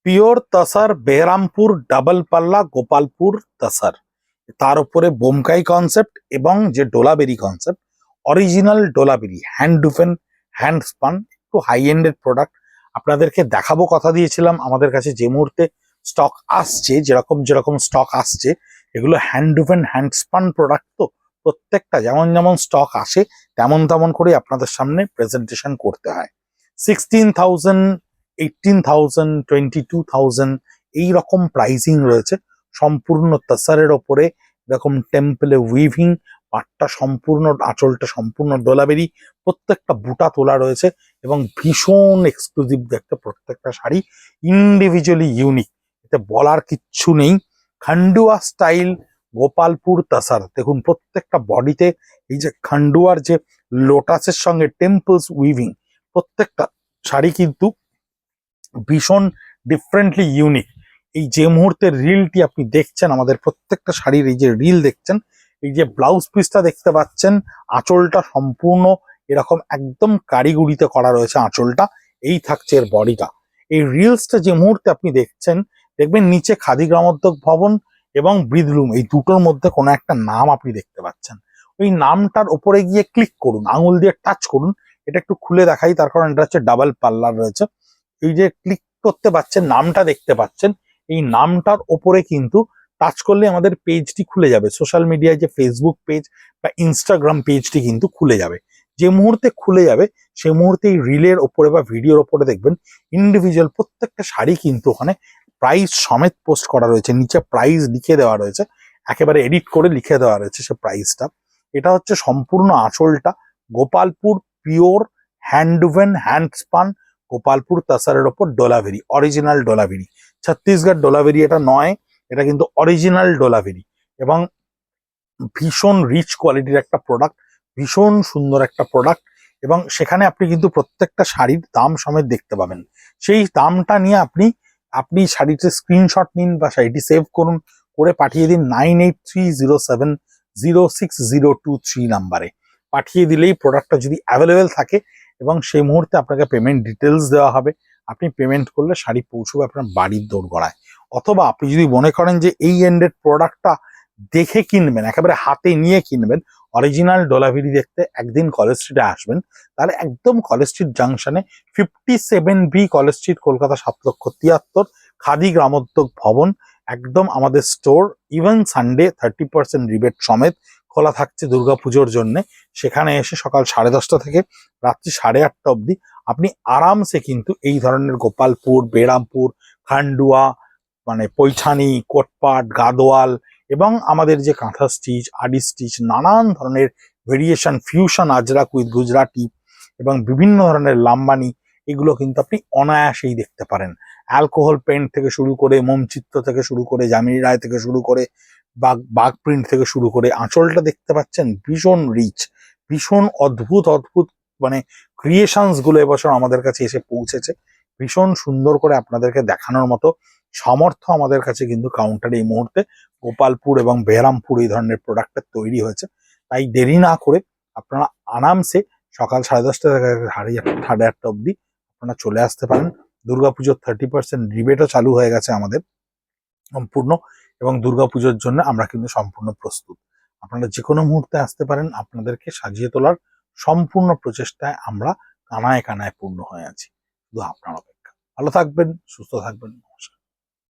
Pure তাসার Berhampur double পাল্লা গোপালপুর তাসার, তার উপরে বোমকাই কনসেপ্ট এবং যে Dolabedi concept, original Dolabedi hand ডুফেন হ্যান্ড স্পান, একটু হাই এন্ডের প্রোডাক্ট আপনাদেরকে দেখাবো। কথা দিয়েছিলাম আমাদের কাছে যে মুহূর্তে স্টক আসছে, যেরকম যেরকম স্টক আসছে এগুলো হ্যান্ড ডুফেন হ্যান্ড স্পান প্রোডাক্ট, তো প্রত্যেকটা যেমন যেমন স্টক আসে তেমন তেমন করে আপনাদের সামনে প্রেজেন্টেশন করতে হয়। 16,000, 18,000, 22,000 এইরকম প্রাইসিং রয়েছে সম্পূর্ণ তাসারের ওপরে। এরকম টেম্পলে উইভিং, পাটটা সম্পূর্ণ, আঁচলটা সম্পূর্ণ ডোলাবেরি, প্রত্যেকটা বুটা তোলা রয়েছে এবং ভীষণ এক্সক্লুসিভ দেখতে প্রত্যেকটা শাড়ি, ইন্ডিভিজুয়ালি ইউনিক, এতে বলার কিচ্ছু নেই। খান্ডুয়া স্টাইল গোপালপুর তাসার, দেখুন প্রত্যেকটা বডিতে এই যে খান্ডুয়ার যে লোটাসের সঙ্গে টেম্পলস উইভিং, প্রত্যেকটা শাড়ি কিন্তু ভীষণ ডিফারেন্টলি ইউনিক। এই যে মুহূর্তে রিলটি আপনি দেখছেন, আমাদের প্রত্যেকটা শাড়ির এই যে রিল দেখছেন, এই যে ব্লাউজ পিসটা দেখতে পাচ্ছেন, আঁচলটা সম্পূর্ণ এরকম একদম কারিগরিতে করা রয়েছে আঁচলটা, এই থাকছে এর বডিটা। এই রিলসটা যে মুহূর্তে আপনি দেখছেন, দেখবেন নিচে খাদি গ্রামোদ্যোগ ভবন এবং ব্রিদলুম, এই দুটোর মধ্যে কোনো একটা নাম আপনি দেখতে পাচ্ছেন। ওই নামটার উপরে গিয়ে ক্লিক করুন, আঙুল দিয়ে টাচ করুন। এটা একটু খুলে দেখাই, তার কারণ এটা হচ্ছে ডাবল পাল্লার রয়েছে। এই যে ক্লিক করতে পাচ্ছেন, নামটা দেখতে পাচ্ছেন, এই নামটার ওপরে কিন্তু টাচ করলে আমাদের পেজটি খুলে যাবে। সোশ্যাল মিডিয়ায় যে ফেসবুক পেজ বা ইনস্টাগ্রাম পেজটি কিন্তু খুলে যাবে। যে মুহূর্তে খুলে যাবে সেই মুহূর্তে এই রিলের ওপরে বা ভিডিওর ওপরে দেখবেন ইন্ডিভিজুয়াল প্রত্যেকটা শাড়ি কিন্তু ওখানে প্রাইস সমেত পোস্ট করা রয়েছে, নিচে প্রাইস লিখে দেওয়া রয়েছে, একেবারে এডিট করে লিখে দেওয়া রয়েছে সে প্রাইসটা। এটা হচ্ছে সম্পূর্ণ আঁচলটা Gopalpur pure handwoven hand spun Gopalpur তাসারের ওপর ডোলাভেরি, অরিজিনাল ডোলাভেরি, ছত্তিশগড় ডোলাভেরি এটা নয়, এটা কিন্তু অরিজিনাল ডোলাভেরি এবং ভীষণ রিচ কোয়ালিটির একটা প্রোডাক্ট, ভীষণ সুন্দর একটা প্রোডাক্ট। এবং সেখানে আপনি কিন্তু প্রত্যেকটা শাড়ির দাম সমেত দেখতে পাবেন। সেই দামটা নিয়ে আপনি শাড়িটির স্ক্রিনশট নিন বা শাড়িটি সেভ করুন, করে পাঠিয়ে দিন 9830706023 নাম্বারে। পাঠিয়ে দিলেই প্রোডাক্টটা যদি অ্যাভেলেবেল থাকে এবং সেই মুহূর্তে আপনাকে পেমেন্ট ডিটেলস দেওয়া হবে, আপনি পেমেন্ট করলে শাড়ি পৌঁছবে আপনার বাড়ির দোরগোড়ায়। অথবা আপনি যদি মনে করেন যে এই এন্ডের প্রোডাক্টটা দেখে কিনবেন, একেবারে হাতে নিয়ে কিনবেন, অরিজিনাল ডোলাভেরি দেখতে একদিন কলেজ স্ট্রিটে আসবেন, তাহলে একদম কলেজ স্ট্রিট জাংশনে 57B college street, Kolkata 7,73,000, Khadi Gramodyog Bhavan, একদম আমাদের স্টোর। ইভেন সানডে 30% রিবেট সমেত খোলা থাকছে দুর্গাপুজোর জন্য। সেখানে এসে সকাল 10:30 থেকে রাত্রি 8:30 অবধি আপনি আরামসে কিন্তু এই ধরনের গোপালপুর, বেরামপুর, খান্ডুয়া, মানে পৈঠানি, কোটপাট, গাদোয়াল এবং আমাদের যে কাঁথা স্টিচ, আডি স্টিচ, নানান ধরনের variation, fusion Ajrak with Gujarati এবং বিভিন্ন ধরনের লাম্বানি, এগুলো কিন্তু আপনি অনায়াসেই দেখতে পারেন। অ্যালকোহল পেন্ট থেকে শুরু করে, মোমচিত্র থেকে শুরু করে, জামিনী রায় থেকে শুরু করে, বাঘ প্রিন্ট থেকে শুরু করে, আঁচলটা দেখতে পাচ্ছেন ভীষণ রিচ, ভীষণ অদ্ভুত অদ্ভুত মানে ক্রিয়েশনস গুলো এবছর আমাদের কাছে এসে পৌঁছেছে। ভীষণ সুন্দর করে আপনাদেরকে দেখানোর মতো সামর্থ্য আমাদের কাছে কিন্তু কাউন্টারে এই মুহূর্তে গোপালপুর এবং বেহরামপুর এই ধরনের প্রোডাক্টের তৈরি হয়েছে। তাই দেরি না করে আপনারা আরামসে সকাল 10:30 থেকে 8:30 অবধি আপনারা চলে আসতে পারেন। দুর্গাপুজোর 30% রিবেটও চালু হয়ে গেছে আমাদের সম্পূর্ণ, এবং দুর্গাপুজোর জন্য আমরা কিন্তু সম্পূর্ণ প্রস্তুত। আপনারা যে কোনো মুহূর্তে আসতে পারেন, আপনাদেরকে সাজিয়ে তোলার সম্পূর্ণ প্রচেষ্টায় আমরা কানায় কানায় পূর্ণ হয়ে আছি। শুধু আপনার অপেক্ষা। ভালো থাকবেন, সুস্থ থাকবেন, নমস্কার।